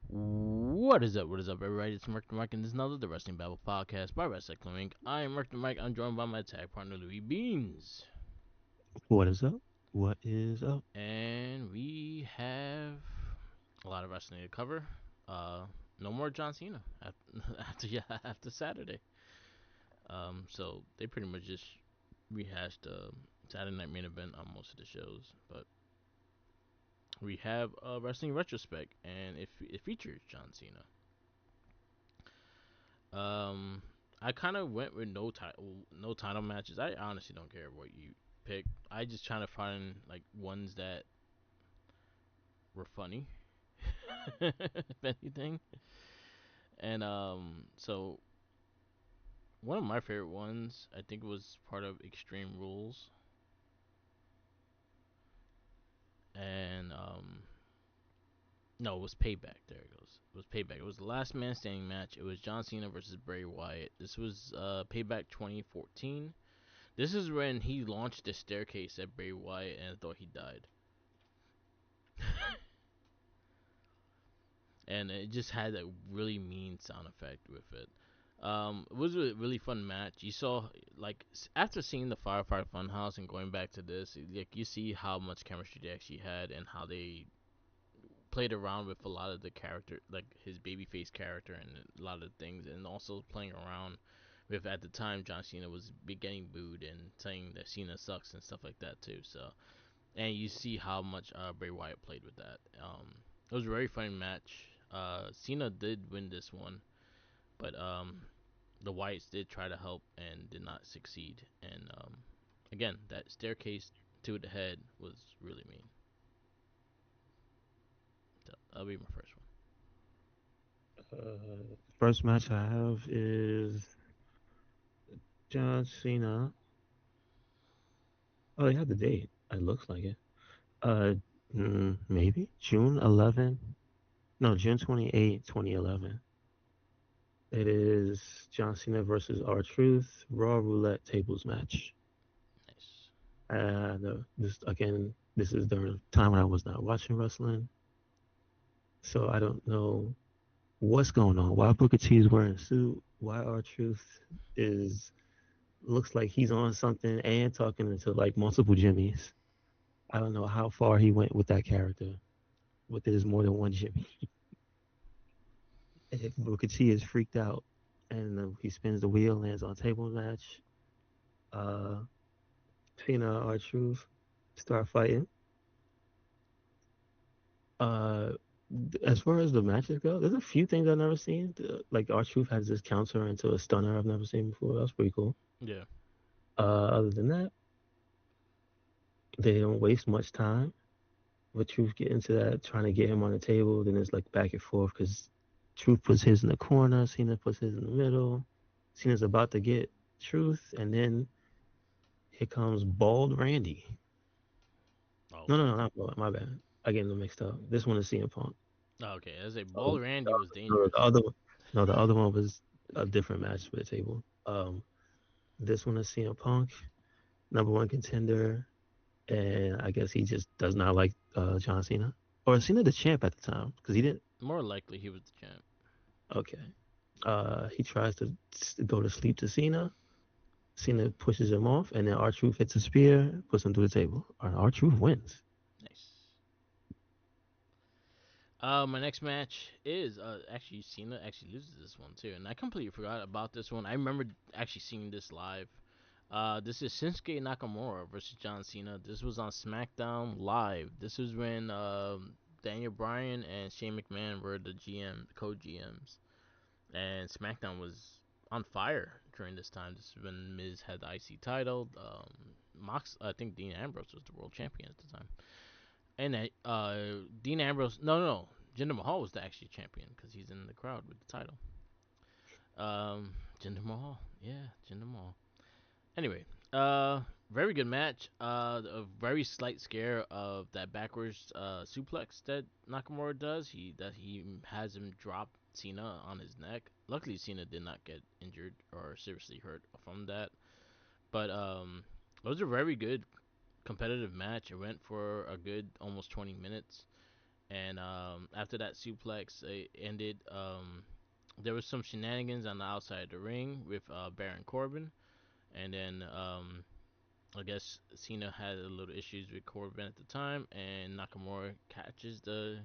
What is up? What is up, everybody? It's Mark the Mike, and this is another The Wrestling Babble podcast by Wrestling Inc. I am Mark the Mike. I'm joined by my tag partner, Louis Beans. What is up? What is up? And we have a lot of wrestling to cover. Uh, no more John Cena after Saturday. So they pretty much just rehashed the Saturday Night Main Event on most of the shows. But we have a wrestling retrospect, and it features John Cena. Um, I kind of went with no title matches. I honestly don't care what you pick. I just trying to find like ones that were funny, if anything. And so one of my favorite ones, I think, was part of Extreme Rules, and no, it was Payback. There it goes. It was Payback. It was the last man standing match. It was John Cena versus Bray Wyatt. This was Payback 2014. This is when he launched the staircase at Bray Wyatt and I thought he died. And it just had a really mean sound effect with it. It was a really fun match. You saw, like, after seeing the Firefighter Funhouse and going back to this, like, you see how much chemistry they actually had and how they played around with a lot of the character, like his babyface character and a lot of things, and also playing around with, at the time, John Cena was getting booed and saying that Cena sucks and stuff like that too. So, and you see how much Bray Wyatt played with that. It was a very fun match. Cena did win this one, but the Wyatts did try to help and did not succeed. And again, that staircase to the head was really mean. So that'll be my first one. First match I have is John Cena. Oh, they have the date. It looks like it. Uh, maybe June 11th. No, June 28th, 2011. It is John Cena versus R-Truth Raw Roulette Tables match. Nice. This again. This is during a time when I was not watching wrestling, so I don't know what's going on. Why Booker T is wearing a suit? Why R-Truth is looks like he's on something and talking into like multiple Jimmys. I don't know how far he went with that character. But there's more than one Jimmy. If Booker T is freaked out and he spins the wheel, lands on table match, uh, Tina R Truth start fighting. Uh, as far as the matches go, there's a few things I've never seen. Like R Truth has this counter into a stunner I've never seen before. That's pretty cool. Yeah. Other than that, they don't waste much time. But Truth get into that, trying to get him on the table. Then it's like back and forth because Truth puts his in the corner, Cena puts his in the middle. Cena's about to get Truth, and then here comes Bald Randy. Oh, No, no, okay. no, not Bald. My bad. I get them mixed up. This one is CM Punk. Oh, okay. As a So Ball Randy was no, dangerous. the other one was a different match for the table. This one is CM Punk, number one contender, and I guess he just does not like John Cena or Cena the champ at the time because he didn't. More likely, he was the champ. Okay. He tries to go to sleep to Cena. Cena pushes him off, and then R-Truth hits a spear, puts him through the table. R-Truth wins. Nice. My next match is actually Cena actually loses this one too, and I completely forgot about this one. I remember actually seeing this live. This is Shinsuke Nakamura versus John Cena. This was on SmackDown Live. This was when Daniel Bryan and Shane McMahon were the co-GMs, and SmackDown was on fire during this time. This is when Miz had the IC title. I think Dean Ambrose was the world champion at the time. And Dean Ambrose, no, Jinder Mahal was the actually champion because he's in the crowd with the title. Jinder Mahal, yeah, Jinder Mahal. Anyway, very good match. A very slight scare of that backwards suplex that Nakamura does. He has him drop Cena on his neck. Luckily, Cena did not get injured or seriously hurt from that. But it was a very good competitive match. It went for a good almost 20 minutes. And after that suplex it ended, there was some shenanigans on the outside of the ring with Baron Corbin, and then I guess Cena had a little issues with Corbin at the time, and Nakamura catches the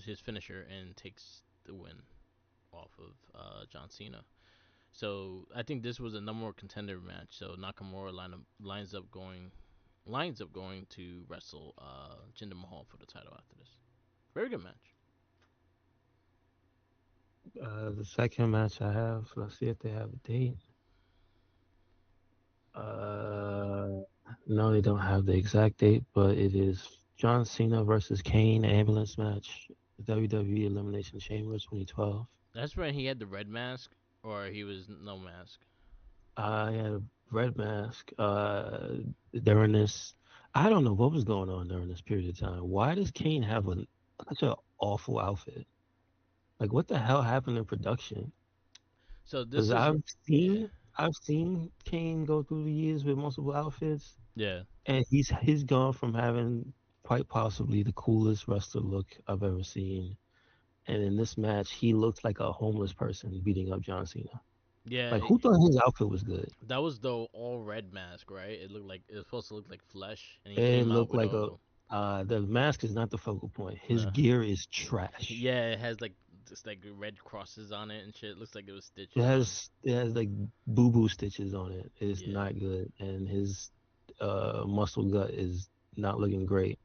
his finisher and takes the win off of John Cena. So I think this was a number one contender match. So Nakamura lines up going to wrestle Jinder Mahal for the title after this. Very good match. The second match I have, let's see if they have a date. No, they don't have the exact date, but it is John Cena versus Kane ambulance match, WWE Elimination Chamber 2012. That's when he had the red mask, or he was no mask. I had a red mask. During this, I don't know what was going on during this period of time. Why does Kane have such an awful outfit? Like, what the hell happened in production? So Because this is yeah, I've seen Kane go through the years with multiple outfits, yeah, and he's gone from having quite possibly the coolest wrestler look I've ever seen, and in this match he looked like a homeless person beating up John Cena. yeah. Like, who thought his outfit was good? That was the all red mask, right? It looked like it was supposed to look like flesh, and he It came out looked with like all the mask is not the focal point. His no. gear is trash. Yeah, it has like just like red crosses on it and shit. It looks like it was It stitches on. has it has like boo boo stitches on it. It's Yeah, not good, and his muscle gut is not looking great.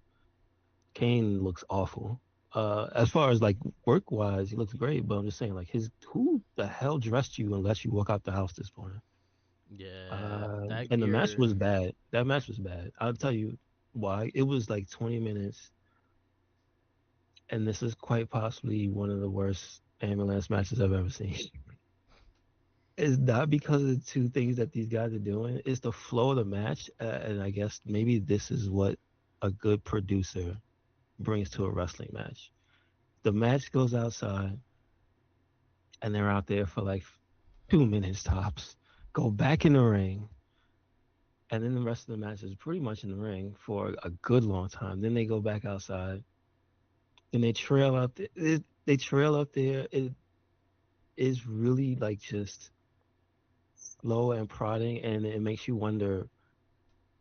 Kane looks awful. As far as like work wise, he looks great, but I'm just saying, like, his who the hell dressed you and let you walk out the house this morning? yeah. That And the match gear. was bad. That match was bad. I'll tell you why. It was like 20 minutes, and this is quite possibly one of the worst ambulance matches I've ever seen. It's not because of the two things that these guys are doing. It's the flow of the match, and I guess maybe this is what a good producer brings to a wrestling match. The match goes outside, and they're out there for like 2 minutes tops. Go back in the ring, and then the rest of the match is pretty much in the ring for a good long time. Then they go back outside, and they trail up. They trail up there. It is really like just slow and prodding, and it makes you wonder,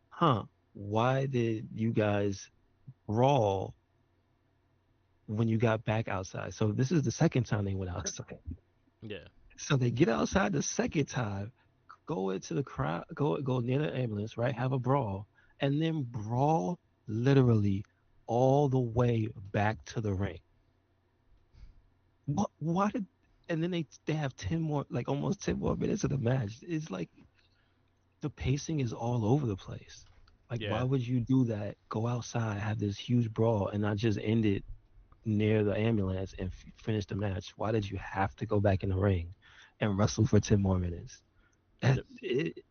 huh? Why did you guys brawl when you got back outside? So this is the second time they went outside. Yeah, So they get outside the second time, go into the crowd, go near the ambulance, right? Have a brawl, and then brawl literally all the way back to the ring. What? Why did? And then they have 10 more, like almost 10 more minutes of the match. It's like the pacing is all over the place. Like, why yeah. would you do that? Go outside, have this huge brawl, and not just end it near the ambulance and finish the match? Why did you have to go back in the ring and wrestle for 10 more minutes? It,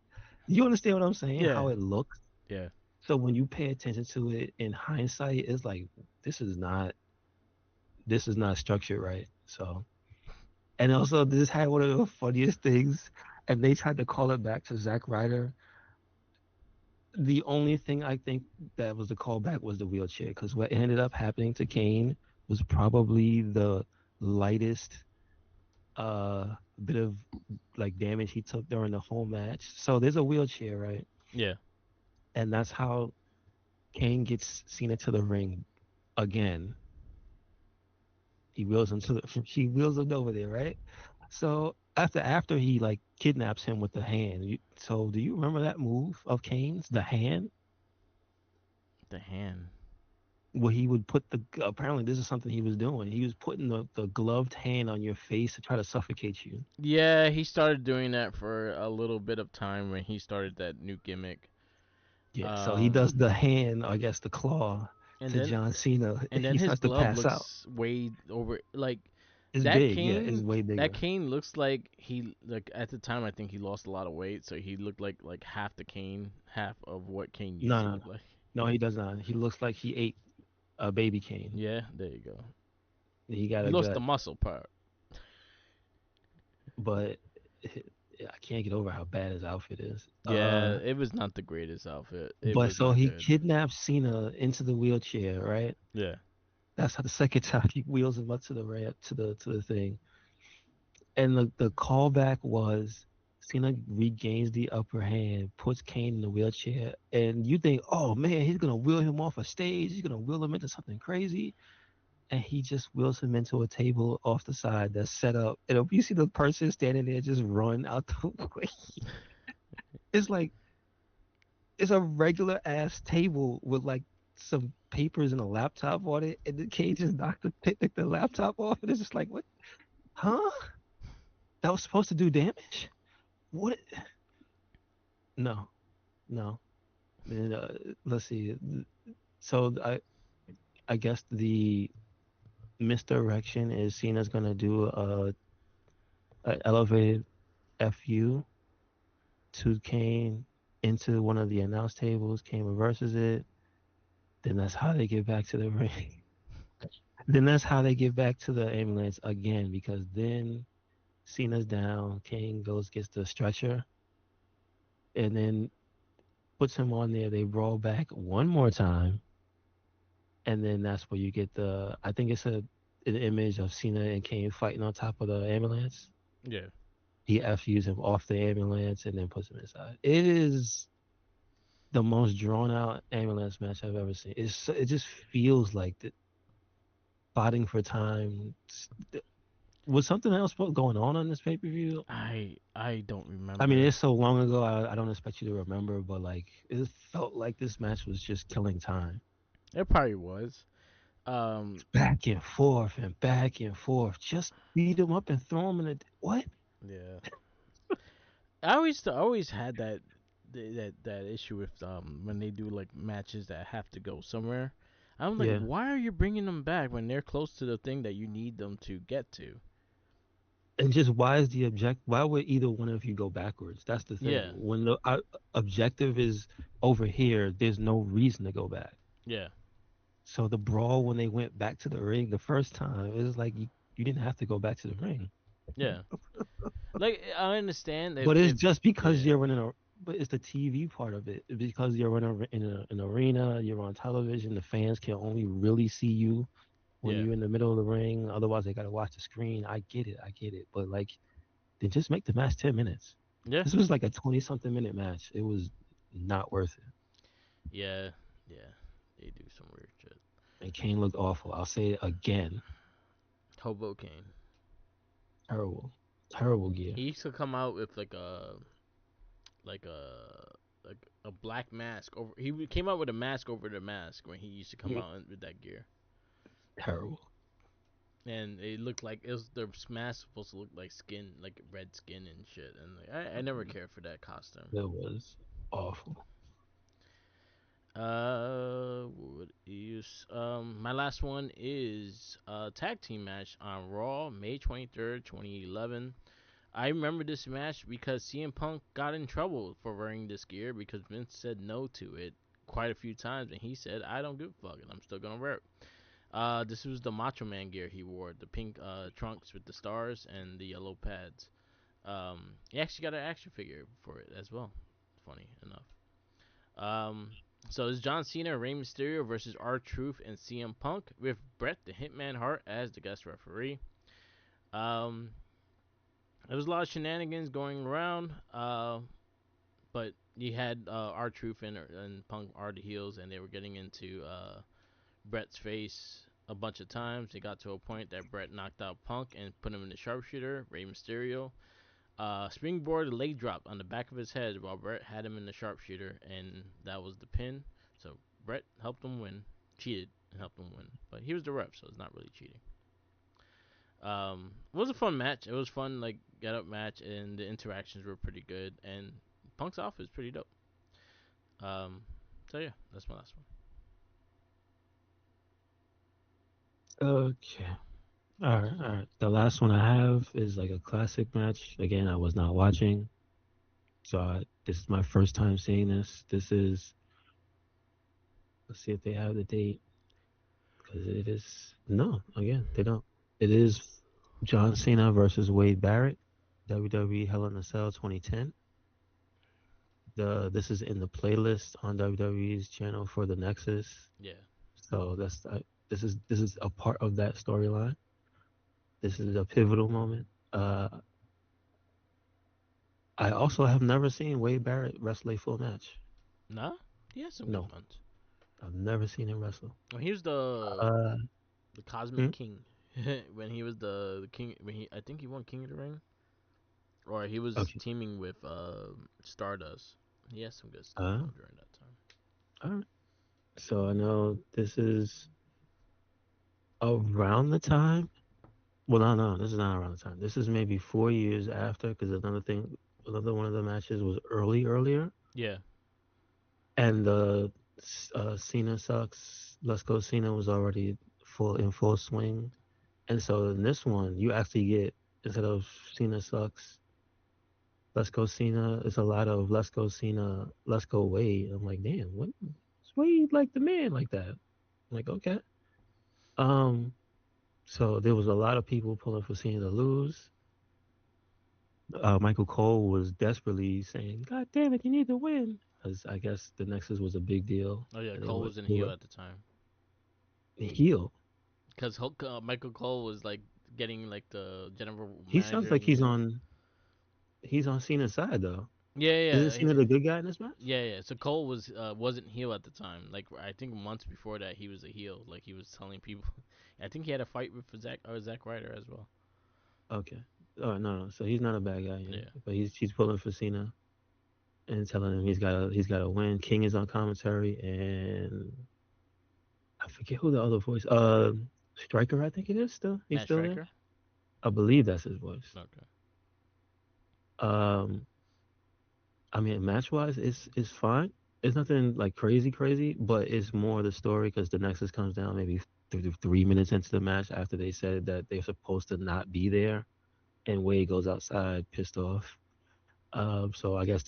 you understand what I'm saying? Yeah, How it looks. yeah, So when you pay attention to it in hindsight, it's like this is not this is not structured right. So, and also this had one of the funniest things, and they tried to call it back to Zack Ryder. The only thing I think that was the callback was the wheelchair, because what ended up happening to Kane was probably the lightest bit of like damage he took during the whole match. So there's a wheelchair, right? yeah. And that's how Kane gets Cena to the ring again. He wheels him over there, right? So after he like kidnaps him with the hand. So do you remember that move of Kane's, the hand, The hand. where he would put the apparently this is something he was doing. He was putting the gloved hand on your face to try to suffocate you. Yeah, he started doing that for a little bit of time when he started that new gimmick. Yeah, so he Um, does the hand, I guess the claw and to then John Cena. and then He his starts to glove pass out. looks way over like It's that big, yeah, it's Kane. way That bigger. Kane looks like he like at the time I think he lost a lot of weight, so he looked like half the Kane, half of what Kane used No, to no, look no, like. no, he does not. He looks like he ate a baby cane. Yeah, there you go. He got He a lost the gut, muscle part. but I can't get over how bad his outfit is. Yeah, it was not the greatest outfit. It But was so not he good. kidnaps Cena into the wheelchair, right? Yeah, That's how the second time he wheels him up to the ramp to the thing. And the callback was Cena regains the upper hand, puts Kane in the wheelchair, and you think, oh man, he's gonna wheel him off a stage, he's gonna wheel him into something crazy, and he just wheels him into a table off the side that's set up. And if you see the person standing there just run out the way, it's like it's a regular ass table with like some papers and a laptop on it, and the Kane just knocked the laptop off, and it's just like, what? Huh? That was supposed to do damage? What? No, no. And, let's see. So I guess the misdirection is Cena's gonna do a elevated FU to Kane into one of the announce tables. Kane reverses it. Then that's how they get back to the ring. Then that's how they get back to the ambulance again because then Cena's down. Kane goes gets the stretcher and then puts him on there. They roll back one more time, and then that's where you get the. I think it's an image of Cena and Kane fighting on top of the ambulance. yeah. He FUs him off the ambulance and then puts him inside. It is the most drawn out ambulance match I've ever seen. It just feels like the fighting for time. Was something else going on this pay per view? I don't I mean, remember. it's so long ago. I don't expect you to remember, but like it felt like this match was just killing time, It probably was. Um, back and forth. Just beat him up and throw him in a what? yeah. I always had that issue with when they do like matches that have to go somewhere. I'm like, Yeah, why are you bringing them back when they're close to the thing that you need them to get to? and just why is the object? Why would either one of you go backwards? That's the thing. Yeah, When the objective is over here, there's no reason to go back. yeah, So the brawl when they went back to the ring the first time, it was like you didn't have to go back to the ring. yeah. Like I understand But it's if just because yeah, you're in a, but it's the TV part of it. Because you're in an arena, you're on television. The fans can only really see you when yeah, you're in the middle of the ring. Otherwise, they gotta watch the screen. I get it. But like, then just make the match 10 minutes. yeah, This was like a 20 something minute match. It was not worth it. yeah, yeah. They do some weird shit. And Kane looked awful. I'll say it again. Hoboken. Terrible, terrible gear. He used to come out with like a like a black mask over. Came out with a mask over the mask when he used to come out with that gear, Terrible. and it looked like it was the mask supposed to look like skin, like red skin and shit. And like, I never cared for that costume. It was awful. What is my last one is a tag team match on Raw, May 23rd, 2011. I remember this match because CM Punk got in trouble for wearing this gear because Vince said no to it quite a few times, and he said, "I don't give a fuck, and I'm still gonna wear it." This was the Macho Man gear he wore, the pink trunks with the stars and the yellow pads. He actually got an action figure for it as well. Funny enough. Um, so it's John Cena, Rey Mysterio versus R-Truth and CM Punk with Bret the Hitman Hart as the guest referee. Um, there was a lot of shenanigans going around. But you had R-Truth and Punk are the heels, and they were getting into Bret's face a bunch of times. It got to a point that Bret knocked out Punk and put him in the sharpshooter. Rey Mysterio springboard leg drop on the back of his head while Bret had him in the sharpshooter, and that was the pin. So Bret helped him win, cheated and helped him win, but he was the ref, so it's not really cheating. It was a fun match. It was fun, like get up match, and the interactions were pretty good, and Punk's outfit is pretty dope. Um, so yeah, that's my last one. Okay. All right, all right. The last one I have is like a classic match. Again, I was not watching, so this is my first time seeing this. This is, let's see if they have the date, because it is, no, again, they don't. It is John Cena versus Wade Barrett. WWE Hell in a Cell 2010. This is in the playlist on WWE's channel for the Nexus. Yeah. So this is a part of that storyline. This is a pivotal moment. I also have never seen Wade Barrett wrestle a full match. Nah, he has some good No, ones. I've never seen him wrestle. Well, here's the Uh, the Cosmic hmm? King when he was the king. When he, I think he won King of the Ring, or he was Okay. teaming with Stardust. He has some good stuff Uh, going during that time. all right. So I know this is around the time. Well, no, this is not around the time. This is maybe 4 years after, because another one of the matches was earlier, Yeah. and the Cena sucks. Let's go Cena was already full swing, and so in this one you actually get, instead of Cena sucks, let's go Cena. It's a lot of let's go Cena, let's go Wade. I'm like, damn, what? Is Wade like the man like that? I'm like, okay. Um, so there was a lot of people pulling for Cena to lose. Michael Cole was desperately saying, "God damn it, you need to win," because I guess the Nexus was a big deal, Oh yeah, and Cole was in they heel were at the time heel. because Michael Cole was like getting like the general He sounds manager like and stuff. he's on Cena's side though. Yeah, Isn't yeah, Cena the good guy in this match? yeah, yeah. So Cole wasn't heel at the time. Like I think months before that, he was a heel. Like he was telling people. I think he had a fight with Zack Ryder as well. Okay. Oh no. So he's not a bad guy here, Yeah, but he's pulling for Cena and telling him he's got to win. King is on commentary, and I forget who the other voice. Striker, I think it is still. He's Matt still there. Striker. I believe that's his voice. Okay. Um, I mean, match wise, it's fine. It's nothing like crazy, but it's more the story because the Nexus comes down maybe 3 minutes into the match after they said that they're supposed to not be there, and Wade goes outside pissed off. So I guess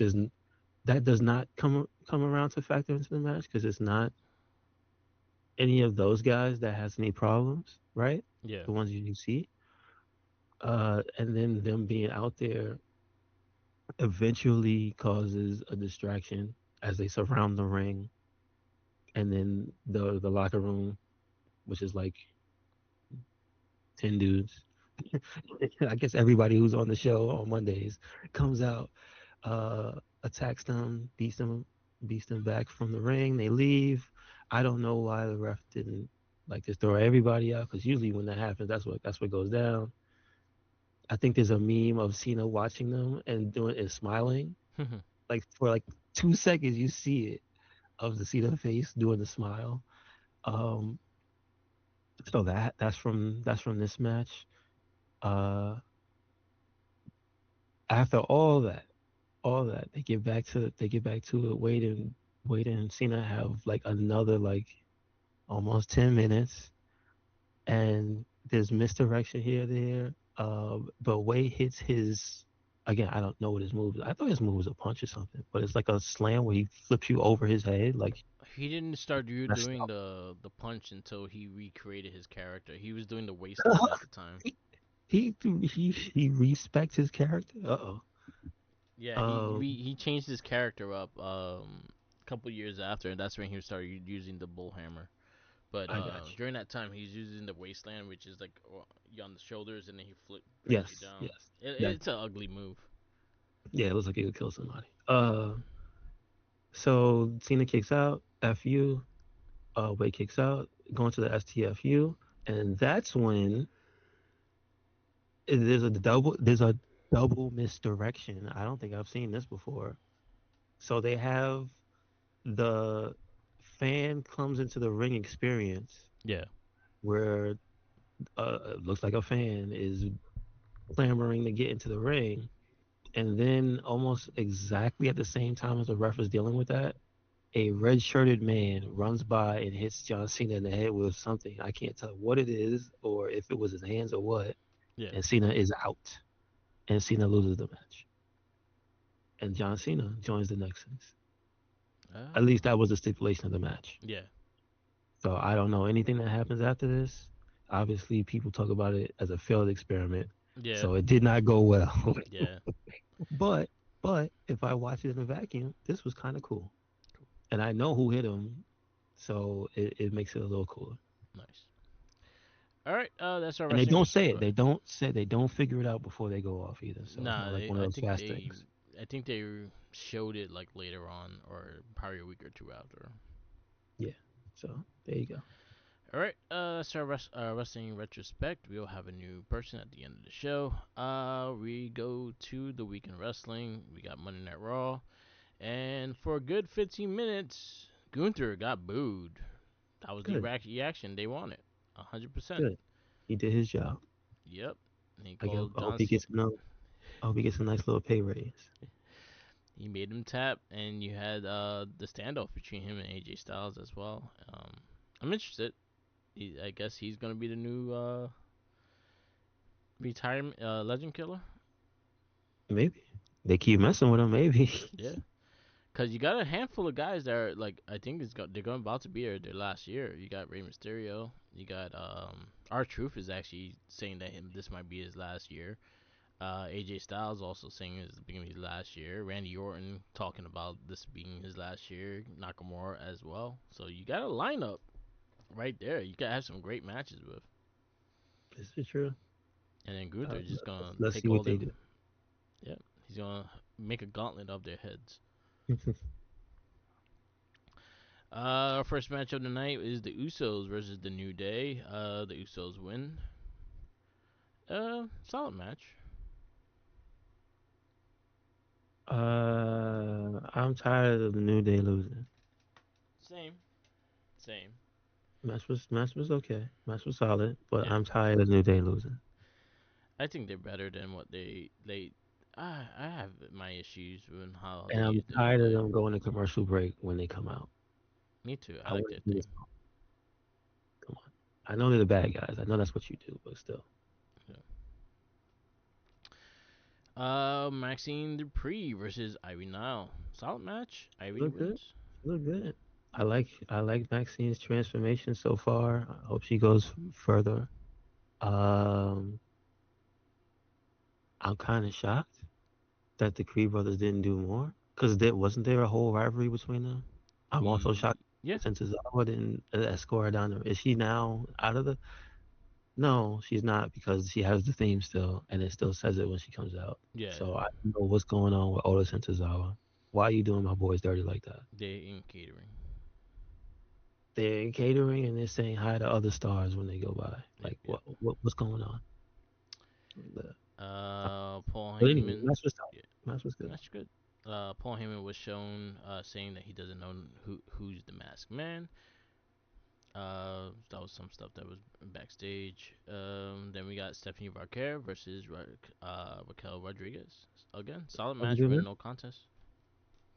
that does not come around to factor into the match because it's not any of those guys that has any problems, right? Yeah. The ones you see. And then them being out there eventually causes a distraction as they surround the ring, and then the locker room, which is like 10 dudes. I guess everybody who's on the show on Mondays comes out, attacks them, beats them back from the ring. They leave. I don't know why the ref didn't like just throw everybody out, because usually when that happens, that's what goes down. I think there's a meme of Cena watching them and doing and smiling, like for like 2 seconds you see it of the Cena face doing the smile. Um, so that's from this match. Uh, After all that, they get back to it. Wade and Cena have like another like almost 10 minutes, and there's misdirection here there. But Wade hits his, again. I don't know what his move is. I thought his move was a punch or something, but it's like a slam where he flips you over his head, like He didn't start messed doing up. the punch until he recreated his character. He was doing the wasteland at the time. he respects his character. Yeah, Um, he changed his character up a couple years after, and that's when he started using the bull hammer. But I got you. during that time, he's using the wasteland, which is like you on the shoulders, and then he brings you Yes, down. yes. That It's an ugly move. Yeah, it looks like he could kill somebody. So Cena kicks out. FU. Wade kicks out. Going to the STFU, and that's when there's a double misdirection. I don't think I've seen this before. So they have the fan comes into the ring experience Yeah, where it looks like a fan is clamoring to get into the ring, and then almost exactly at the same time as the ref is dealing with that, a red shirted man runs by and hits John Cena in the head with something. I can't tell what it is or if it was his hands or what. yeah, And Cena is out. And Cena loses the match. And John Cena joins the Nexus. At uh, least that was the stipulation of the match. yeah. So I don't know anything that happens after this. Obviously, people talk about it as a failed experiment. Yeah, So it did not go well. yeah. but but if I watch it in a vacuum, this was kind of cool, and I know who hit him, so it makes it a little cooler. Nice. All right, that's our And they wrestling. don't say it. Go ahead. They don't figure it out before they go off either. So it's not Nah, like they. one of those fast things. I think they showed it like later on, or probably a week or two after. Yeah. So there you go. All right, that's our wrestling retrospect. We'll have a new person at the end of the show. We go to the weekend wrestling. We got Monday Night Raw, and for a good 15 minutes, Gunther got booed. That was the Good. reaction they wanted. 100%. Good. He did his job. Yep. And he I called hope John he Cena. gets I hope he gets a nice little pay raise. He made him tap, and you had the standoff between him and AJ Styles as well. I'm interested. I guess he's gonna be the new retirement legend killer. Maybe they keep messing with him. Maybe. Yeah, cause you got a handful of guys that are like I think they're going about to be their last year. You got Rey Mysterio. You got our Truth is actually saying that this might be his last year. AJ Styles also saying it's the beginning of his last year. Randy Orton talking about this being his last year. Nakamura as well. So you got a lineup right there. You got to have some great matches with. Is it true? And then Gunther just gonna Let's take see what all they do. them. Yeah, he's gonna make a gauntlet of their heads. Our first match of the night is the Usos versus the New Day. The Usos win. Solid match. I'm tired of the New Day losing. Same, same. Match was okay. Match was solid, but Yeah, I'm tired of New Day losing. I think they're better than what they. I have my issues with how they And I'm use the New tired of Day. them going to commercial break when they come out. Me too. I I like want their to do this. theme. Come on. I know they're the bad guys. I know that's what you do, but still. Yeah. Maxine Dupree versus Ivy Nile. Solid match. She Ivy look good. wins. She look good. I like Maxine's transformation so far. I hope she goes further. Um, I'm kind of shocked that the Creed brothers didn't do more because there a whole rivalry between them. I'm also shocked Yeah, since Tozawa didn't escort her down. Is she now out of the? No, she's not because she has the theme still, and it still says it when she comes out. yeah. So I don't know what's going on with Otis and Tozawa. Why are you doing my boys dirty like that? They in catering. They're in catering and they're saying hi to other stars when they go by. Yep, Like yep. what's going on? But Paul anyway, Heyman. match was tight. Yeah, Match was good. that's good. Paul Heyman was shown saying that he doesn't know who's the masked man. That was some stuff that was backstage. Then we got Stephanie Barker versus Raquel Rodriguez. Again, solid That was a match good for a match. no contest.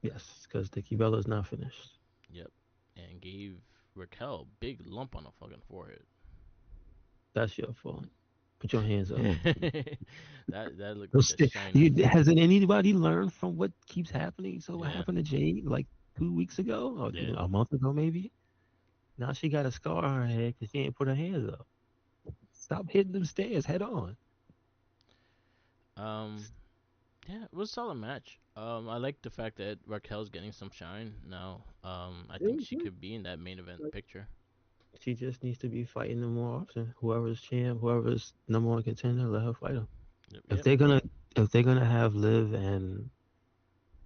Yes, because Nikki Bella's not finished. Yep, and gave Raquel big lump on the fucking forehead. That's your fault. Put your hands up. That looked like a shiner. Hasn't anybody learned from what keeps happening? So what Yeah, happened to Jade like 2 weeks ago or yeah. a month ago maybe? Now she got a scar on her head because she ain't put her hands up. Stop hitting them stairs head on. Um, yeah, it was a solid match. I like the fact that Raquel's getting some shine now. I think she could be in that main event picture. She just needs to be fighting them more often. Whoever's champ, whoever's number one contender, let her fight them. Yep, If yep. they're gonna if they're gonna have Liv and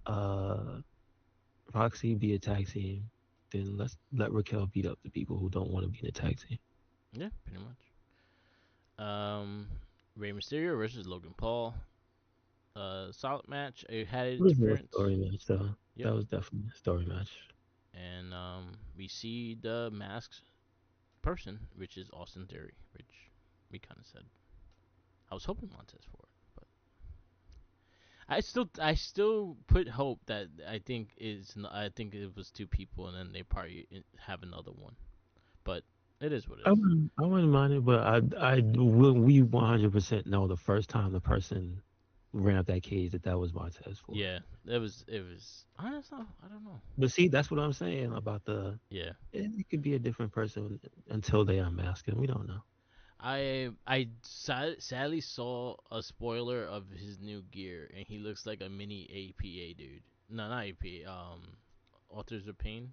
uh Roxy be a tag team, then let's let Raquel beat up the people who don't want to be in a tag team. Yeah, pretty much. Um, Rey Mysterio versus Logan Paul. Solid match. It had It was a interference. story match though. Yep. That was definitely a story match. And we see the masked person, which is Austin Theory, which we kind of said. I was hoping Montez for it, but I still put hope that I think it was two people, and then they probably have another one. But it is what it is. I wouldn't mind it, but we 100% know the first time the person ran up that cage that was Montez Ford. Yeah, it was. I don't know. But see, that's what I'm saying about Yeah, it could be a different person until they unmask him. We don't know. sadly saw a spoiler of his new gear, and he looks like a mini APA dude. No, not APA. Authors of Pain.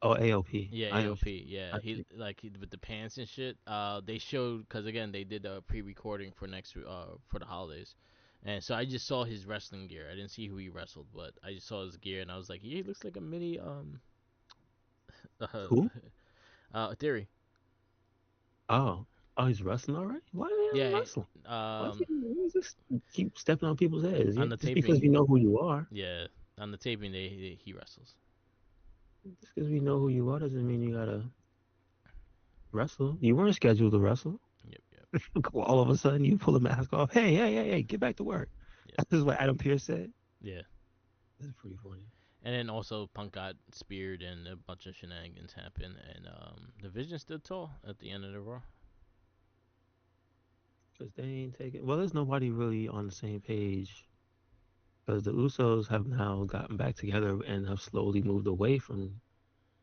Oh, AOP. Yeah, I know. AOP. Yeah, I he think. like with the pants and shit. They showed because again they did a pre-recording for next for the holidays, and so I just saw his wrestling gear. I didn't see who he wrestled, but I just saw his gear and I was like, yeah, he looks like a mini uh, Who? Theory. Oh, oh, he's wrestling already. Why are they Yeah, wrestling? um, Why is this keep stepping on people's heads? on the Just because we taping, know who you are, yeah, on the taping he wrestles. just because we know who you are, doesn't mean you gotta wrestle. You weren't scheduled to wrestle. Yep, yep, All of a sudden, you pull a mask off. Hey, hey, hey, hey, get back to work. yep, This is what Adam Pearce said. yeah. That's pretty funny. And then also Punk got speared and a bunch of shenanigans happened, and the Vision stood tall at the end of the Raw. Because they ain't taking. Well, there's nobody really on the same page. Because the Usos have now gotten back together and have slowly moved away from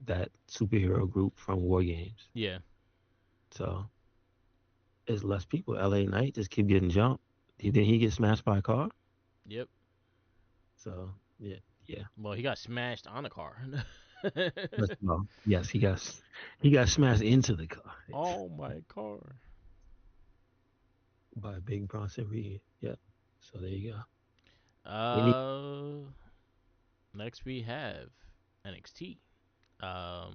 that superhero group from War Games. Yeah, So it's less people. LA Knight just keep getting jumped. Then he get smashed by a car. yep. So yeah, yeah. Well, he got smashed on a car. Well, yes, he got smashed into the car Oh my car. by Big Bronson Reed. Yep. So there you go. Any Uh, Next we have NXT. Um,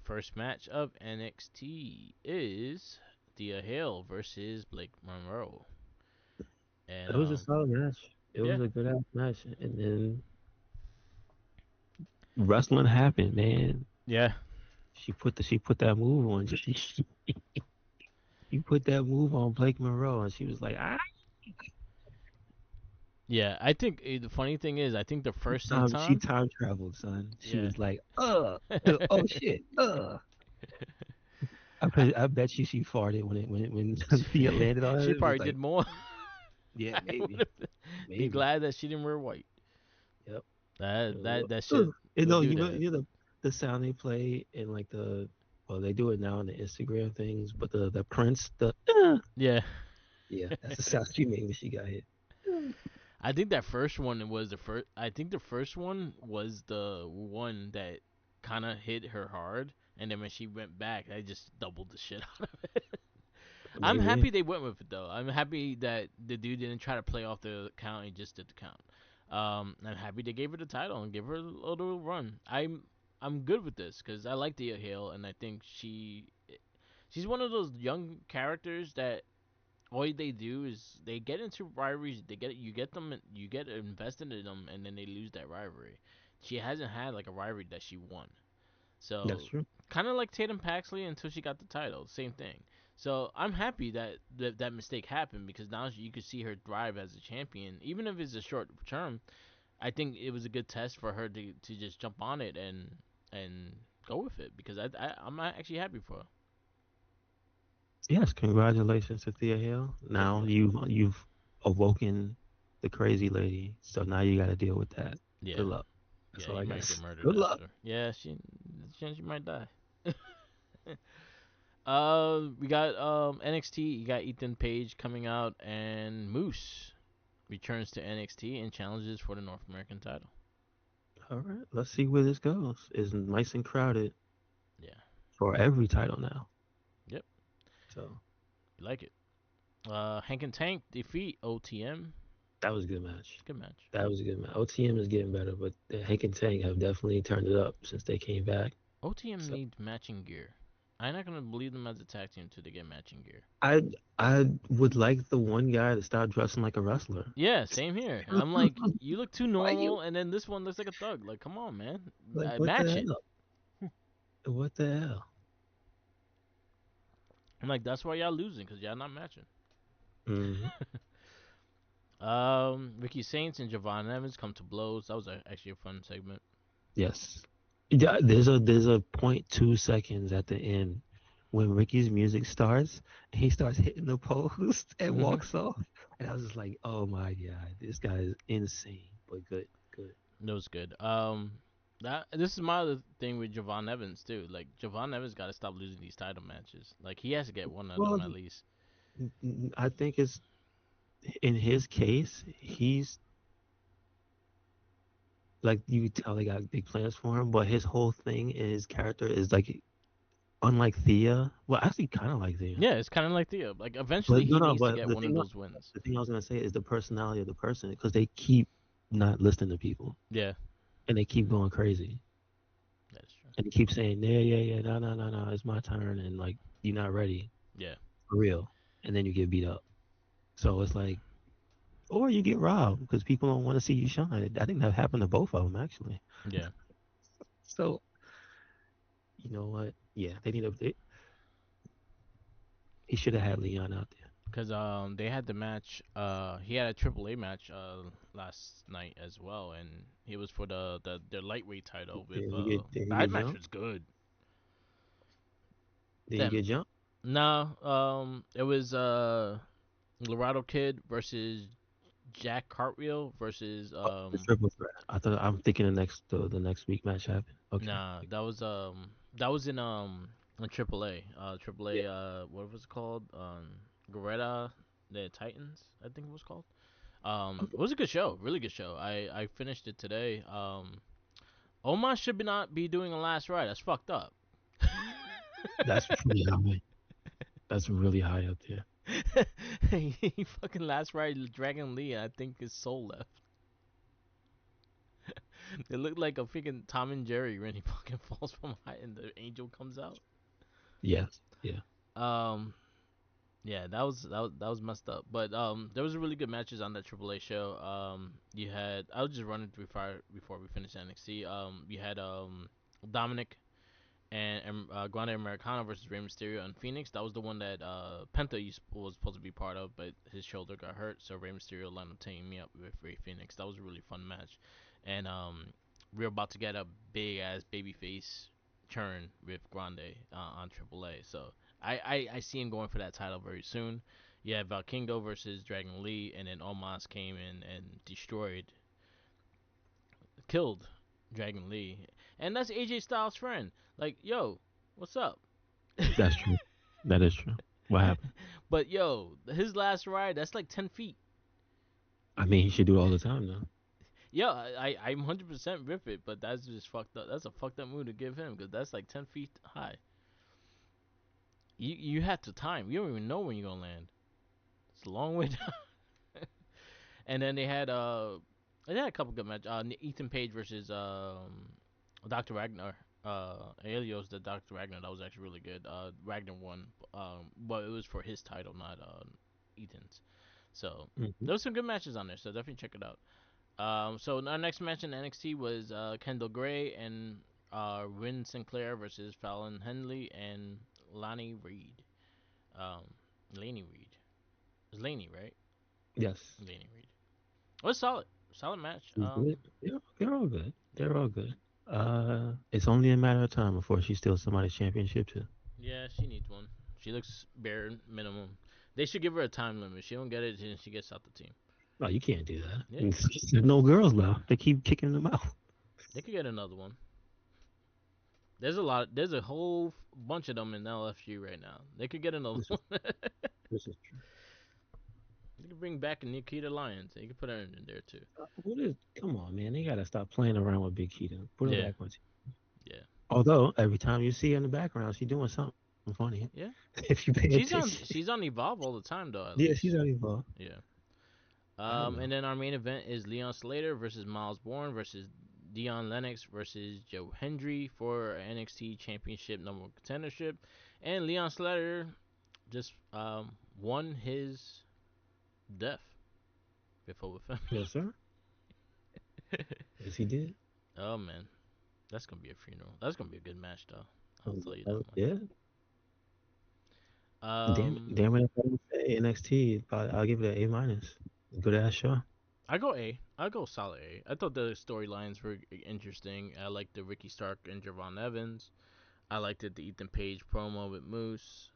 First match of NXT is Thea Hale versus Blake Monroe, and it was a solid match. It yeah, was a good ass match, and then wrestling happened, man. yeah, She put that move on. She put that move on Blake Monroe, and she was like, ah. yeah. I think the funny thing is, I think the first She time, time traveled, son. She yeah. was like, oh shit, I bet you she farted when Thea landed on her. She It was probably like, did more. yeah, I maybe, would be maybe, glad that she didn't wear white. yep. That shit Ugh. And would no, do that. the sound they play in like well, they do it now in the Instagram things, but the Prince, Yeah. yeah, that's the sound she made when she got hit. I think that first one was the first. I think the first one was the one that kind of hit her hard, and then when she went back, I just doubled the shit out of it. I'm Maybe. happy they went with it though. I'm happy that the dude didn't try to play off the count; he just did the count. I'm happy they gave her the title and give her a little run. I'm good with this because I like Thea Hale, and I think she's one of those young characters that all they do is they get into rivalries. You get invested in them, and then they lose that rivalry. She hasn't had like a rivalry that she won. That's So true. kind of like Tatum Paxley until she got the title. Same thing. So I'm happy that that mistake happened because now you could see her thrive as a champion, even if it's a short term. I think it was a good test for her to just jump on it and go with it because I'm actually happy for her. Yes, congratulations to Thea Hale. Yep, Now yep. you've awoken the crazy lady, so now you got to deal with that. Yeah, Good luck. That's yeah. all He I got to might get say. murdered Good luck. after. Yeah, she might die. We got NXT. You got Ethan Page coming out, and Moose returns to NXT and challenges for the North American title. All right, let's see where this goes. It's nice and crowded Yeah. for every title now. Yep. So You like it. Hank and Tank defeat OTM. that was a good match. Good match. That was a good match. OTM is getting better, but Hank and Tank have definitely turned it up since they came back. OTM So needs matching gear. I'm not gonna believe them as a tag team until they get matching gear. I I would like the one guy to stop dressing like a wrestler. Yeah, same here. I'm like, you look too Why you normal, and then this one looks like a thug. Like, come on, man, like what the match it. hell? What the hell? I'm like, that's why y'all losing because y'all not matching. Hmm. Ricky Saints and Javon Evans come to blows. That was actually a fun segment. Yes. Yeah, there's a point 2 seconds at the end when Ricky's music starts and he starts hitting the post and Hmm. walks off. And I was just like, oh my God, this guy is insane. But good, good. That was good. That this is my other thing with Javon Evans too. Like Javon Evans got to stop losing these title matches. Like he has to get one of them Well, at least. I think it's in his case, he's like you can tell they got big plans for him, but his whole thing and his character is like unlike Thea. Well, actually, kind of like Thea. Yeah, it's kind of like Theo. Like eventually But no, he no. needs to But get the one of thing, those wins. the thing I was gonna say is the personality of the person because they keep not listening to people Yeah, and they keep going crazy that's true. and they keep saying, yeah, yeah, yeah, no, no, no, no, it's my turn, and like you're not ready Yeah, for real, and then you get beat up. So it's like, or you get robbed because people don't want to see you shine. I think that happened to both of them actually. yeah. So you know what? Yeah, they need to. He should have had Leon out there. Cause they had the match. He had a AAA match last night as well, and he was for the lightweight title with Did he that get match jumped? was good. Did he Them get jumped? no, it was Laredo Kid versus Jack Cartwheel versus Oh, the triple threat. I thought I'm thinking the next week match happened. Okay. nah, that was in AAA. AAA Yeah. what was it called? Goretta the Titans, I think it was called. It Okay. was a good show, really good show. I finished it today. Omar should be not be doing a last ride. That's fucked up. That's pretty high. That's really high up there. He fucking last ride Dragon Lee. And I think his soul left. It looked like a freaking Tom and Jerry when he fucking falls from high and the angel comes out. Yes. Yeah. Um, yeah, that was messed up. But there was really good matches on that AAA show. You had I was just running through fire before we finished NXT. You had Dominic and Grande Americano versus Rey Mysterio and Phoenix. That was the one that Penta was supposed to be part of, but his shoulder got hurt, so Rey Mysterio lined up teaming me up with Rey Phoenix. That was a really fun match, and we're about to get a big ass babyface turn with Grande on AAA. So I see him going for that title very soon. Yeah, Valkingo versus Dragon Lee, and then Omos came in and killed Dragon Lee, and that's AJ Styles' friend. Like, yo, what's up? That's true. That is true. What happened? But yo, his last ride, that's like 10 feet. I mean, he should do it all the time though. Yo, I'm 100% with it, but that's just fucked up. That's a fucked up move to give him because that's like 10 feet high. You have to time. You don't even know when you're gonna land. It's a long way down. And then they had a couple good matches. Ethan Page versus Dr. Ragnar. Alios the Dr. Ragnar. That was actually really good. Ragnar won, but it was for his title, not Ethan's. So Hmm. there was some good matches on there. So definitely check it out. So our next match in NXT was Kendall Gray and Rin Sinclair versus Fallon Henley and Lonnie Reed. Um, Laney Reed. It's Laney, right? Yes. Laney Reed. It was solid. Solid match. He's good. They're all good. They're all good. It's only a matter of time before she steals somebody's championship too. Yeah, she needs one. She looks bare minimum. They should give her a time limit. If she don't get it, then she gets out the team. No, you can't do that. Yeah, There's no girls left. They keep kicking them out. they could get another one. There's a lot. There's a whole bunch of them in LFG right now. They could get another This is one. They this is true. could bring back Nikita Lyons. They could put her in there too. What is? Come on, man. They gotta stop playing around with Big Cheetah. Put her Yeah, back on team. yeah, Although every time you see her in the background, she's doing something funny. yeah. If you pay She's on. attention. She's on Evolve all the time though. At Yeah, she's least. already involved. Yeah. I don't know. And then our main event is Leon Slater versus Miles Bourne versus Dion Lennox versus Joe Hendry for NXT Championship number one contendership, and Leon Slater just won his death before with family. Yes, sir. Yes, he did. Oh man, that's gonna be a funeral. That's gonna be a good match though. I'll tell you that Yeah. one. Damn it. If I would say NXT, I'll give it an A minus. Good ass show. I go A. I go solid A. I thought the storylines were interesting. I liked the Ricky Stark and Javon Evans. I liked it, the Ethan Page promo with Moose.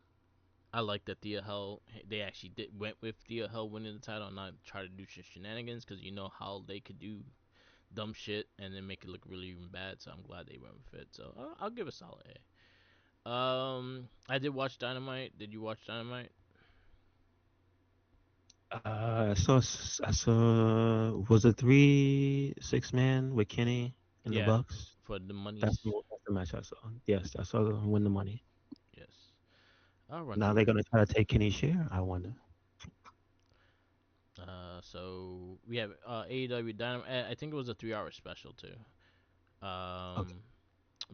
I like that Thea Hell they actually went with Thea Hell winning the title and not try to do shenanigans because you know how they could do dumb shit and then make it look really even bad. So I'm glad they went with it. So I'll give a solid A. I did watch Dynamite. Did you watch Dynamite? I saw, was it 3-6 man with Kenny and the Yeah, Bucks? for the That's monies. that's the match I saw. Yes, I saw them win the money. Yes. I'll run Now through they're it. gonna try to take Kenny's share. I wonder. So we have AEW Dynamite. I think it was a 3 hour special too. Okay. Um,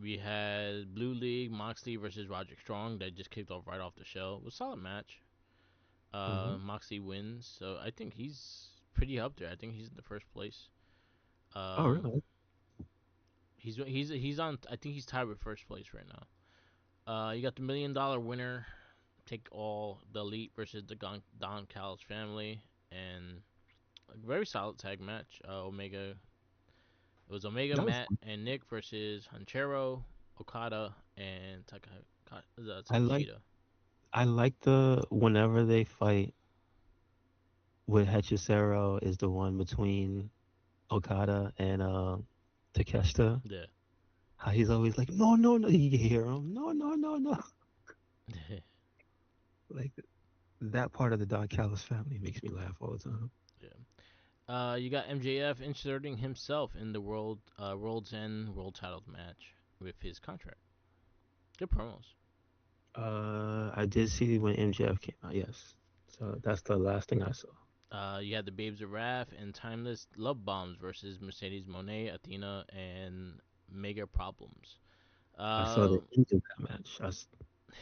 we had Blue League Moxley versus Roderick Strong that just kicked off right off the show. It was a solid match. Hmm. Moxley wins, so I think he's pretty up there. I think he's in the first place. Oh, Um, really? he's on. I think he's tied with first place right now. You got the $1 million winner take all the elite versus the Don Callis family, and a very solid tag match. Omega. It was Omega, That was Matt, fun. and Nick versus Hanchero, Okada, and I like Takashita. I like the whenever they fight with Hechicero is the one between Okada and Takeshita. Yeah. How he's always like, no, no, no. You can hear him, no, no, no, no. Like that part of the Don Callis family makes me laugh all the time. Yeah. You got MJF inserting himself in the World's End World Titles match with his contract. Good promos. I did see when MJF came out. Yes, so that's the last thing I saw. You had the Babes of Wrath and Timeless Love Bombs versus Mercedes Monet, Athena, and Mega Problems. I saw the Uh, end of that match.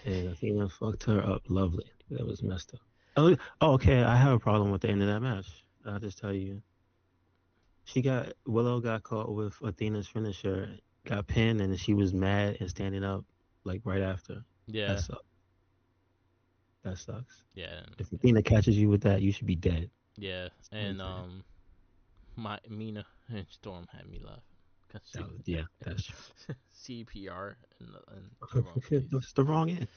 And Athena fucked her up. Lovely. That was messed up. Oh, okay. I have a problem with the end of that match. I'll just tell you. Willow got caught with Athena's finisher, got pinned, and she was mad and standing up like right after. That yeah, sucks. That sucks. yeah, If Athena catches you with that, you should be dead. yeah, That's all I'm and saying. my Mina and Storm had me laugh because she Yeah, that's true. CPR in the wrong place. That's the wrong end.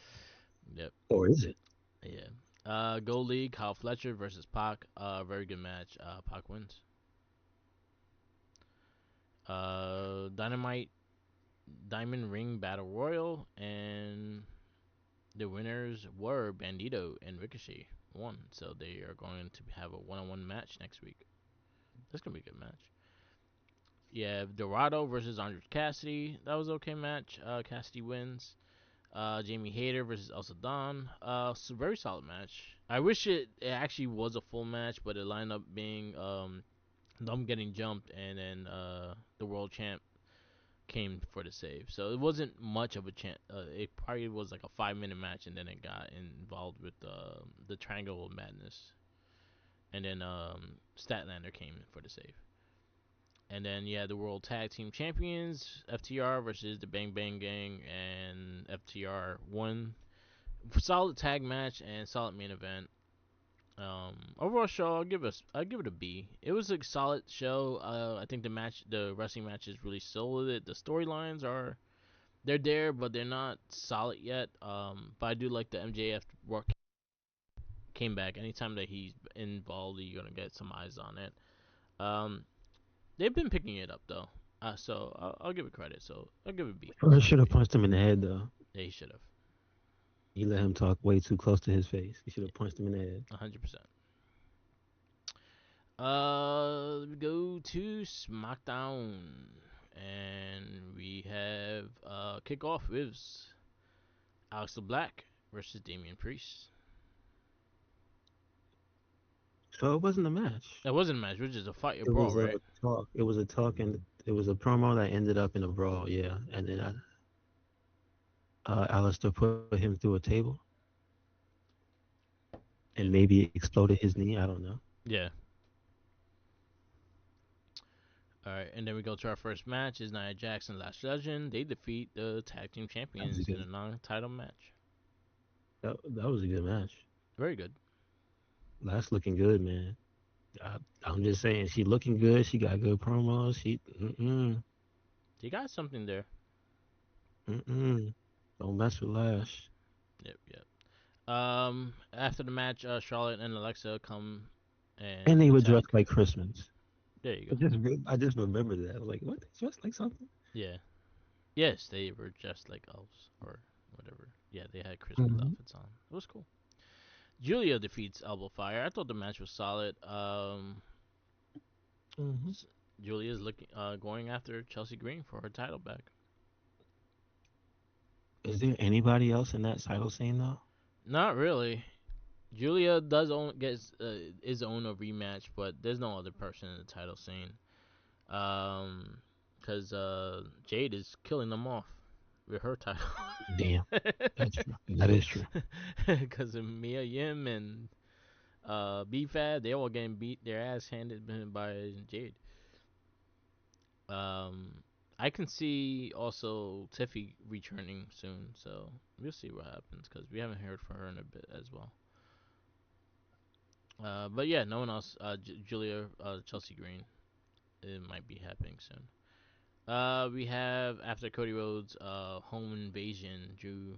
Yep. Or is it? Yeah. Gold League, Kyle Fletcher versus Pac. Very good match. Pac wins. Dynamite Diamond Ring Battle Royal, and the winners were Bandito and Ricochet won. So they are going to have a one-on-one match next week. That's gonna be a good match. Yeah, Dorado versus Andre Cassidy. That was an okay match. Cassidy wins. Jamie Hayter versus Elsa Dawn. So very solid match. I wish it actually was a full match, but it lined up being them getting jumped and then the world champ came for the save. So it wasn't much of a chance. It probably was like a 5 minute match, and then it got involved with the Triangle of Madness, and then Statlander came in for the save. And then you had the World Tag Team Champions FTR versus the Bang Bang Gang, and FTR won. Solid tag match and solid main event. Overall show, I'll give it a B. It was a solid show. I think the wrestling match is really solid. The storylines they're there, but they're not solid yet. But I do like the MJF work came back. Anytime that he's involved, you're gonna get some eyes on it. Um, they've been picking it up though. So I'll give it credit. So I'll give it B. First should Solid have B. punched him in the head though. Yeah, he should have. He let him talk way too close to his face. He should have punched him in the head. 100%. We go to SmackDown, and we have kick off with Alex Black versus Damian Priest. So it wasn't a match. That wasn't a match, which is a fight, a It brawl, was a right? talk. It was a talk, and it was a promo that ended up in a brawl. Yeah, and then Alistair put him through a table Yeah, and maybe exploded his knee. I don't know. yeah. All right, and then we go to our first match. Is Nia Jackson, Last Legend. They defeat the tag team That was a champions in good. a non-title match. That was a good match. Very good. That's looking good, man. I'm just saying, she looking good. She got good promos. They got something there. Mm-mm. Don't mess with Lash. Yep, yep. After the match, Charlotte and Alexa come And and they were dressed attack. like Christmas. There you I go. I just remembered that. I was like, what? They dressed like something? Yeah. Yes, they were just like elves or whatever. Yeah, they had Christmas Hmm. outfits on. It was cool. Julia defeats Elbow Fire. I thought the match was solid. Hmm. Julia's looking going after Chelsea Green for her title back. Is there anybody else in that title scene though? Not really. Julia does own gets is own a rematch, but there's no other person in the title scene. Um, because Jade is killing them off with her title. Damn, that's true. That is true. Because of Mia Yim and B Fad, they all getting beat their ass handed by Jade. Um, I can see also Tiffy returning soon, so we'll see what happens because we haven't heard from her in a bit as well. But yeah, no one else. Julia, Chelsea Green, it might be happening soon. We have after Cody Rhodes' home invasion, Drew.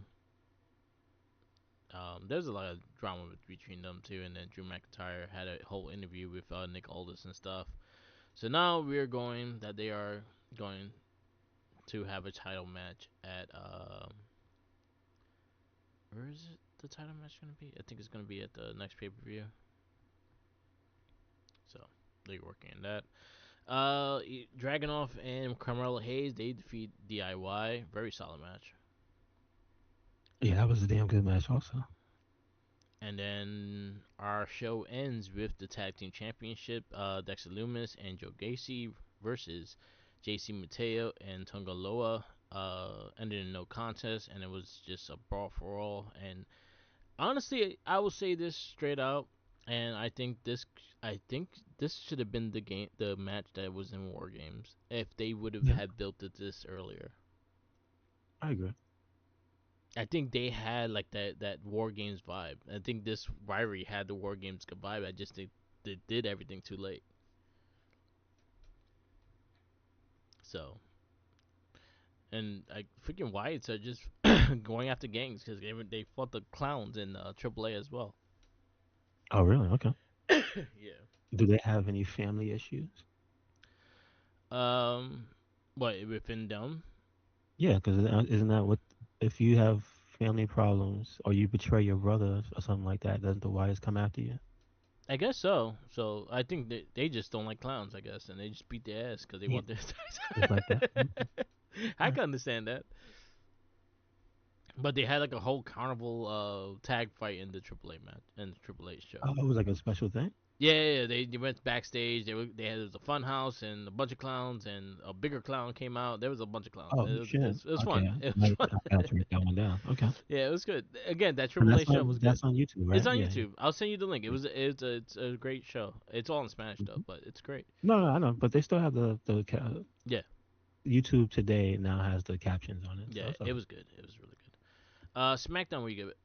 There's a lot of drama between them too, and then Drew McIntyre had a whole interview with Nick Aldis and stuff. So now we're going that they are going to have a title match at where is it? The title match gonna be? I think it's gonna be at the next pay per view. So they're working on that. Dragonoff and Carmelo Hayes they defeat DIY. Very solid match. Yeah, that was a damn good match also. And then our show ends with the tag team championship. Dexter Lumis and Joe Gacy versus JC Mateo and Tonga Loa. Ended in no contest, and it was just a brawl for all. And honestly, I will say this straight out, and I think this should have been the match that was in War Games if they would have Yeah, had built it this earlier. I agree. I think they had like that War Games vibe. I think this rivalry had the War Games vibe. I just think they did everything too late. So, and like freaking Wyatts are just going after gangs because they fought the clowns in AAA as well. Oh, really? Okay. Yeah. Do they have any family issues? Um, what within them? Yeah, because isn't that what if you have family problems or you betray your brother or something like that, doesn't the wires come after you? I guess so. So I think they just don't like clowns. I guess, and they just beat their ass because they Yeah, want their. it's like that. Okay. I All right. can understand that. But they had like a whole carnival tag fight in the AAA match in the AAA show. Oh, it was like a special thing. Yeah, they went backstage. They had there was a fun house and a bunch of clowns and a bigger clown came out. There was a bunch of clowns. Oh shit. It was Okay, fun. It was fun. I got to write that one down. Okay, Yeah, it was good. Again, that and AAA show was good. that's on YouTube, It's right? on Yeah, yeah. YouTube. I'll send you the link. It's a great show. It's all in Spanish though, Mhm. but it's great. No, no, I know, but they still have Yeah, YouTube today now has the captions on it, so yeah, it's it okay. was good. It was really good. SmackDown, we give it.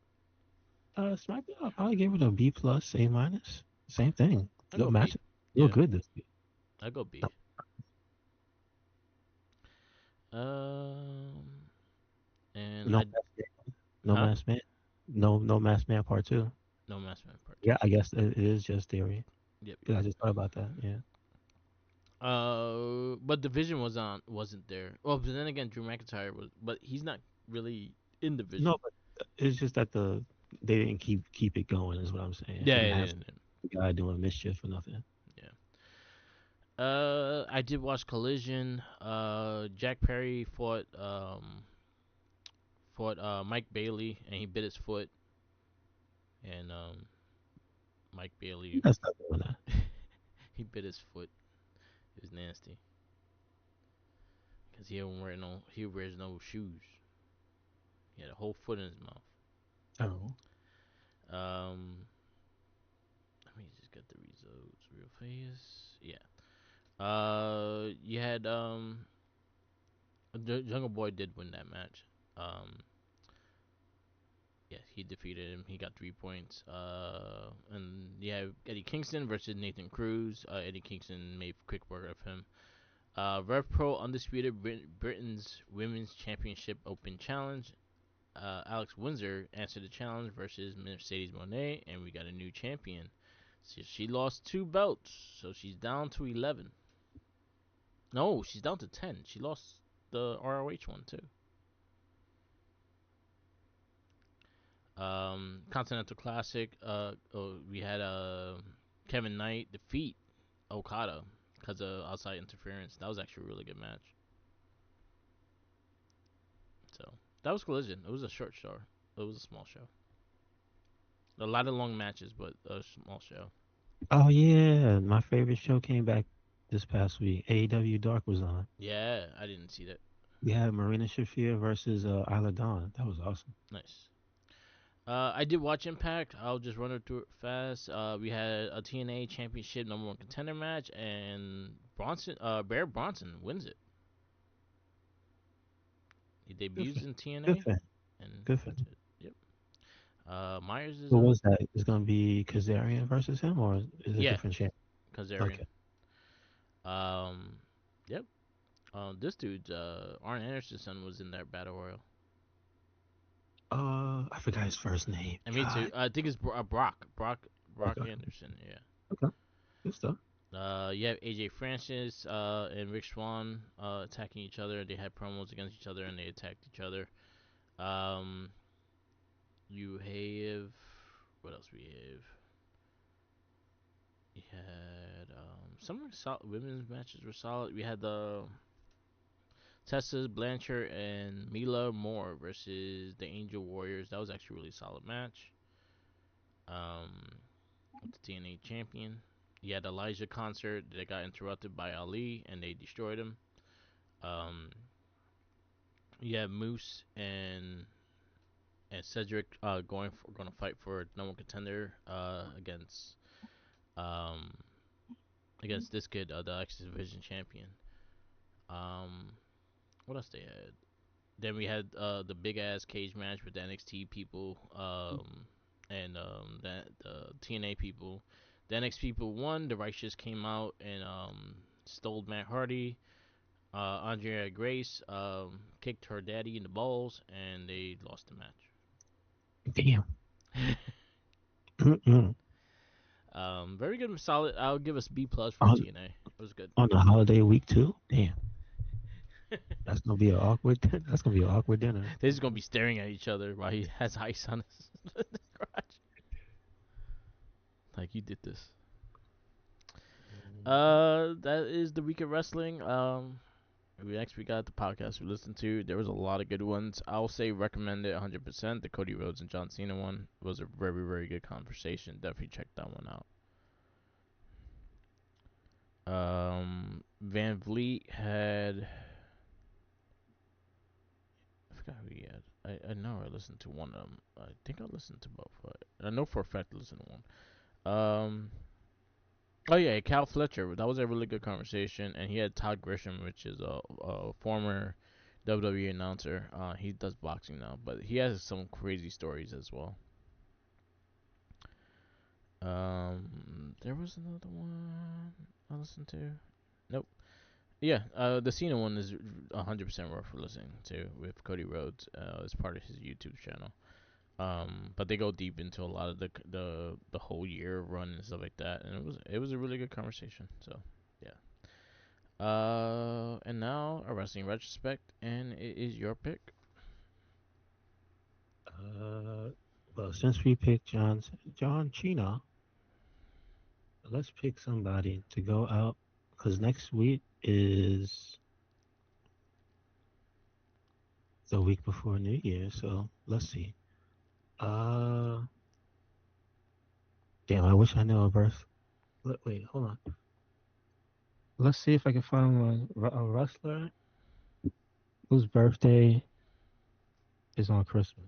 SmackDown, I probably gave it a B plus, A minus. Same thing. I The go B. match, real Yeah, good this week. I go B. No, Um, and no, I no huh? mask man, no mask man part two. No Mass Man Part Two. Yeah, I guess it is just theory. Yep, yep. Cause I just thought about that. Yeah. But Division wasn't there. Well, but then again, Drew McIntyre was, but he's not really in Division. No, but it's just that they didn't keep it going is what I'm saying, Yeah, and yeah, have yeah. the guy doing mischief for nothing. Yeah. I did watch Collision. Jack Perry fought Mike Bailey, and he bit his foot, and Mike You Bailey gotta stop doing that. he bit his foot. It was nasty because he wears no shoes. He had a whole foot in his mouth. Oh. Um, Let me just get the results real fast. Yeah. You had the Jungle Boy did win that match. Um, yeah, he defeated him. He got 3 points. And you have Eddie Kingston versus Nathan Cruz. Eddie Kingston made quick work of him. Rev Pro Undisputed Britain's Women's Championship Open Challenge. Alex Windsor answered the challenge versus Mercedes Monet, and we got a new champion. So she lost 2 belts, so she's down to 11. No, she's down to 10. She lost the ROH one too. Continental Classic. We had Kevin Knight defeat Okada because of outside interference. That was actually a really good match. So that was Collision. It was a short show. It was a small show. A lot of long matches, but a small show. Oh yeah, my favorite show came back this past week. AEW Dark was on. Yeah, I didn't see that. We had Marina Shafir versus Isla Dawn. That was awesome. Nice. I did watch Impact. I'll just run it through it fast. We had a TNA Championship number one contender match, and Bear Bronson wins it. He Good for debuts in good TNA, for him. and Good for that's him. it. Yep. Myers is What up. was that? It's gonna be Kazarian versus him, or is it a Yeah, different champ? Kazarian. Okay. Um, yep. This dude, Arn Anderson's son, was in that battle royal. I forgot his first name. And me too. God. I think it's Brock. Brock Okay. Anderson. Yeah. Okay. Good stuff. You have AJ Francis and Rick Swan attacking each other. They had promos against each other and they attacked each other. Um, you have what else we have? We had some women's matches were solid. We had the Tessa Blanchard and Mila Moore versus the Angel Warriors. That was actually a really solid match. Um, with the TNA champion. You had the Elijah concert that got interrupted by Ali and they destroyed him. Um, you have Moose and Cedric going to fight for number one contender um against this kid, the X Division champion. Um, what else they had? Then we had the big ass cage match with the NXT people and the TNA people. The NXT people won. The Righteous came out and stole Matt Hardy. Andrea Grace kicked her daddy in the balls and they lost the Damn. match. Mm-mm. Very good, solid. I'll give us B plus for On TNA. It was good. on the holiday week too. Damn. That's gonna be an awkward. That's gonna be an awkward dinner. They're just gonna be staring at each other while he has ice on his crotch. Like you did this. That is the week of wrestling. We got the podcast we listened to. There was a lot of good ones. I'll say recommend it 100%. The Cody Rhodes and John Cena one was a very very good conversation. Definitely check that one out. Van Vliet had I forgot who he had. I know I listened to one of them. I think I listened to both. I know for a fact I listened to one. Oh yeah, Cal Fletcher. That was a really good conversation, and he had Todd Grisham, which is a former WWE announcer. He does boxing now, but he has some crazy stories as well. There was another one I listened to. Nope. Yeah, the Cena one is 100% worth listening to with Cody Rhodes as part of his YouTube channel. But they go deep into a lot of the whole year run and stuff like that, and it was a really good conversation. So yeah. And now a wrestling retrospect, and it is your pick. Uh, well, since we picked John Cena, let's pick somebody to go out because next week is the week before New Year. So let's see. Uh, damn, I wish I knew a birth. Wait, hold on. Let's see if I can find a wrestler whose birthday is on Christmas.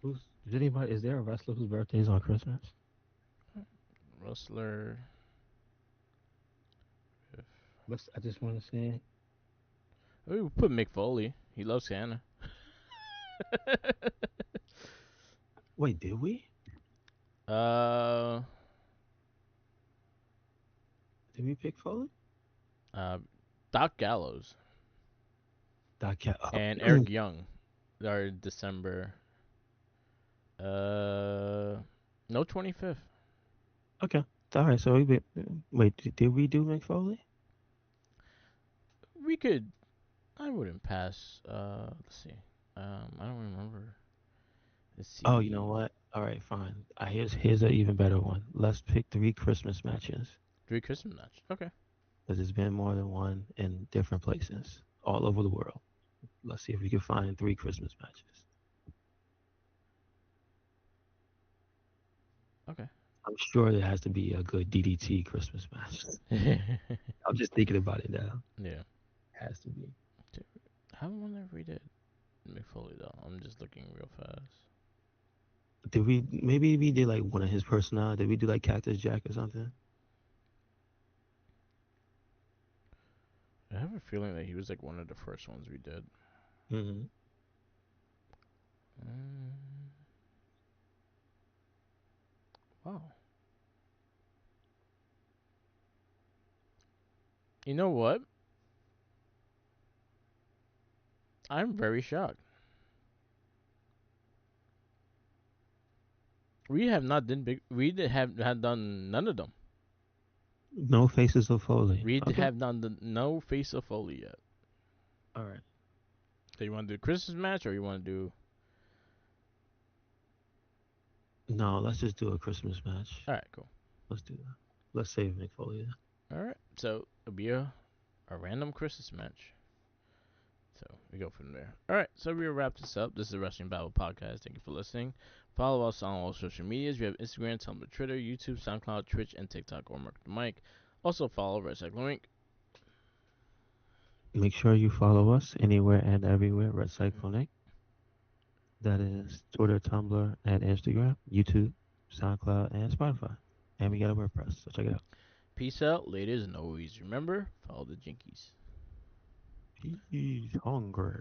Is there a wrestler whose birthday is on Christmas? Wrestler. I just want to say, We put Mick Foley. He loves Santa. wait, did we? uh, Did we pick Foley? uh, Doc Gallows That cat. and Eric Young are December. No 25th. Okay. All right. So wait, did we do McFoley? we could. I wouldn't pass. Let's see. I don't remember. Let's Oh, you see. know what? All right, fine. Here's an even better one. Let's pick three Christmas matches Three Christmas match. Okay. because there's been more than one in different places all over the world. Let's see if we can find three Christmas matches. Okay. I'm sure there has to be a good DDT Christmas match. I'm just thinking about it now. Yeah. Has to be. Dude, I wonder if we did McFoley though. I'm just looking real fast. Did we? Maybe we did like one of his personnel. Did we do like Cactus Jack or something? I have a feeling that he was like one of the first ones we did. Hmm. Mm, wow. You know what? I'm very shocked. We have not done big. Have had done none of them. No Faces of Foley. We Okay. have done no face of Foley yet. All right. So you want to do Christmas match or you want to do? No, let's just do a Christmas match. All right, cool. Let's do that. Let's save McFoley. All right, so it'll be a random Christmas match. So we go from there. All right, so we'll wrap this up. This is the Wrestling Babble podcast. Thank you for listening. Follow us on all social medias. We have Instagram, Tumblr, Twitter, YouTube, SoundCloud, Twitch, and TikTok, or Mark the Mic. Also follow Recycle Link. Make sure you follow us anywhere and everywhere. Red Cyclonic. That is Twitter, Tumblr, and Instagram, YouTube, SoundCloud, and Spotify. And we got a WordPress, so check it out. Peace out, ladies, and always remember, follow the Jinkies. He's hungry.